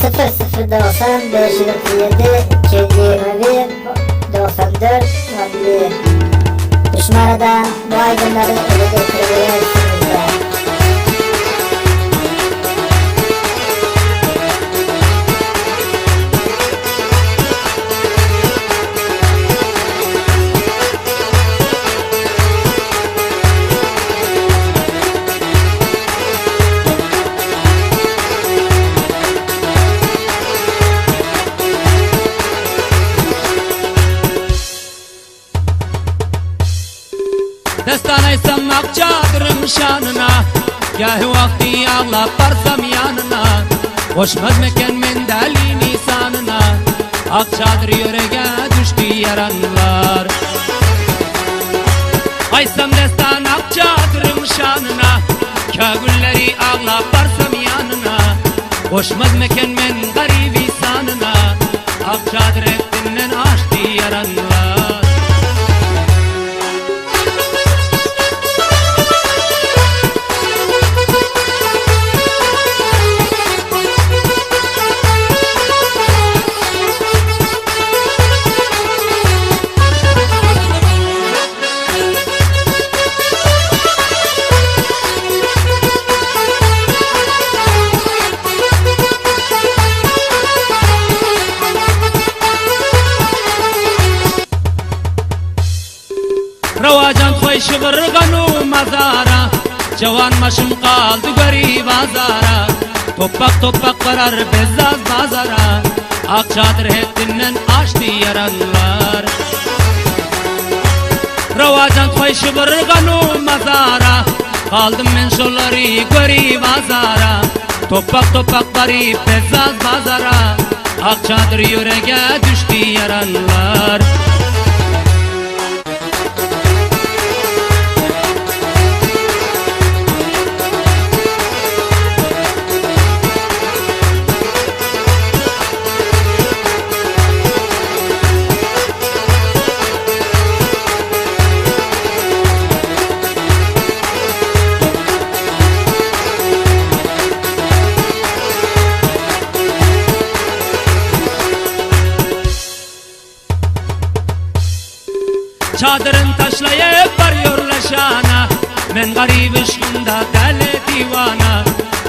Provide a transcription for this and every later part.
0090 537 221 94 11. Düşmanıdan bu aydınları ele geçirebilirsiniz de. Destanay sanmak çadırım şanına, gahi vakti ağla barsam yanına. Hoşmaz meken mendali nisanına, ak çadır yörege düştü yaranlar. Aysam destan ak çadırım şanına, kagülleri ağla barsam yanına. Hoşmaz meken men garibi sanına, ak çadır ettinden açtı yaranlar. Ravacan koy şıvırganu mazara, Cavan maşım kaldı garip azara. Topak topak varar bezzaz bazara, ak çadır hetinden açtı yaranlar. Ravacan koy şıvırganu mazara, kaldım men şolları garip azara. Topak topak garip bezzaz bazara, ak çadır yörege düştü yaranlar. Çadırın taşlayıp varıyorlar şana, men garip ışkında deli divana.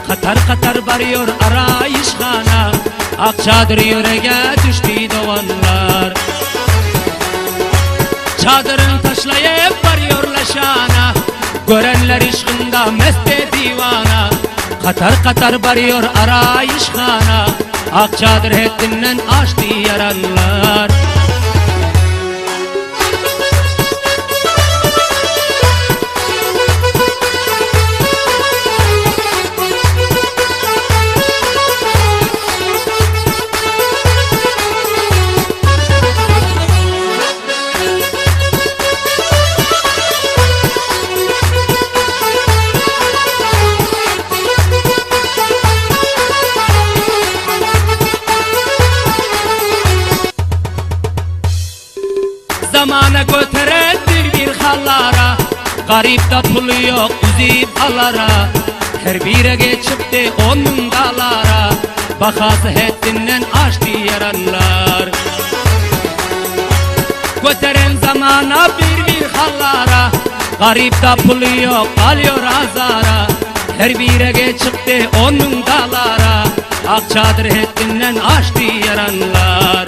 Katar katar varıyor arayışhana, ak çadır yörege düştü doğanlar. Çadırın taşlayıp varıyorlar şana, görenler ışkında meste divana. Katar katar varıyor arayışhana, ak çadır hetinden açtı yaranlar. Zamana götürendir bir hallara, garip da pulu yok üzüp alara. Her bire geçipti onun dağlara, bakası hetinden açtı yaranlar. Götüren zamana bir hallara, garip da pulu yok alıyor azara. Her bire geçipti onun dağlara, ak çadır hetinden açtı yaranlar.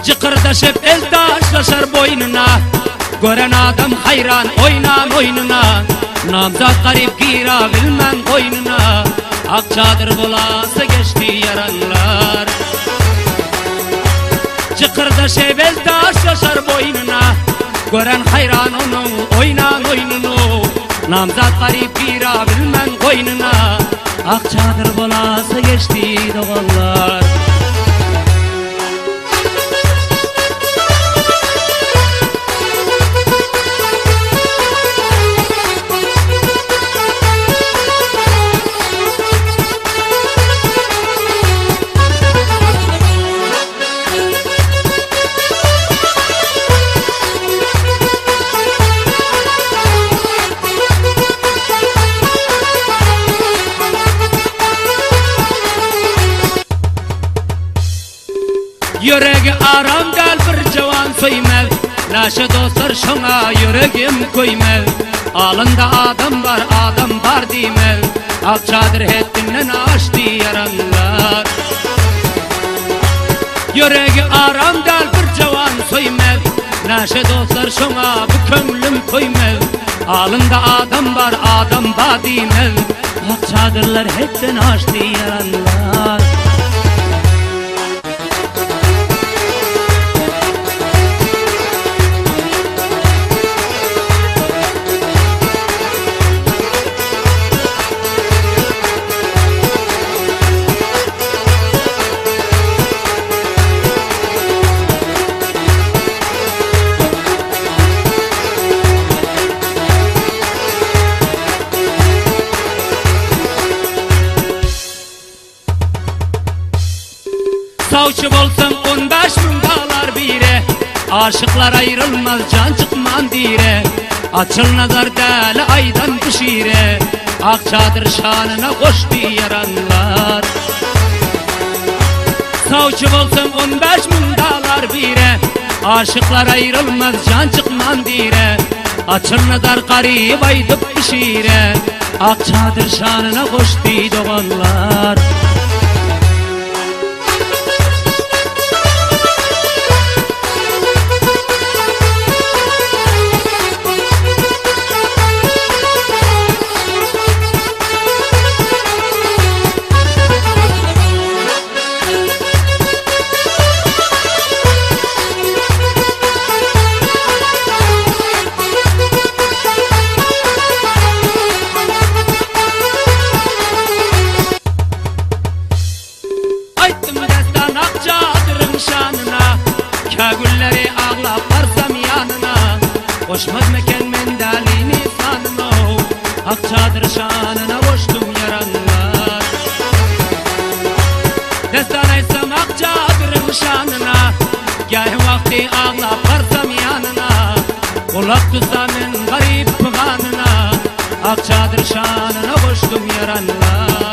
Cıkırdaşıp el taşlaşar boynuna, gören adam hayran oynan oyununa. Namzat garip gira bilmem koynuna, ak çadır bulası geçti yaranlar. Cıkırdaşıp el taşlaşar boynuna, gören hayran onu oynan oyununu. Namzat garip gira bilmem koynuna, ak çadır bulası geçti doğallar. Yüreği aram del bir cavan soymev, laşa dostlar şuna yüreğim koymev. Alında adam var dimev, ak çadır hettinden açtı yaranlar. Yüreği aram del bir cavan soymev, laşa dostlar şuna bu köngülüm koymev. Alında adam var dimev, ak çadırlar hettinden açtı yaranlar. Savcı bolsam 15 bin dağlar bire, aşıklar ayrılmaz can çıkman dire. Açıl nazar deli aydan pişire, ak çadır şanına koştu yaranlar. Savcı bolsam 15 bin dağlar bire, aşıklar ayrılmaz can çıkman dire. Açıl nazar garip aydıp pişire, ak çadır şanına koştu doğanlar. Kagülleri ağlap varsam yanına, koşmaz meken mendalini sanma. Ak çadır şanına koştum yaranlar. Destan etsem ak çadırın şanına, gâhi vakti ağlap varsam yanına. Kulak tutanın garip pıganına, ak çadır şanına koştum yaranlar.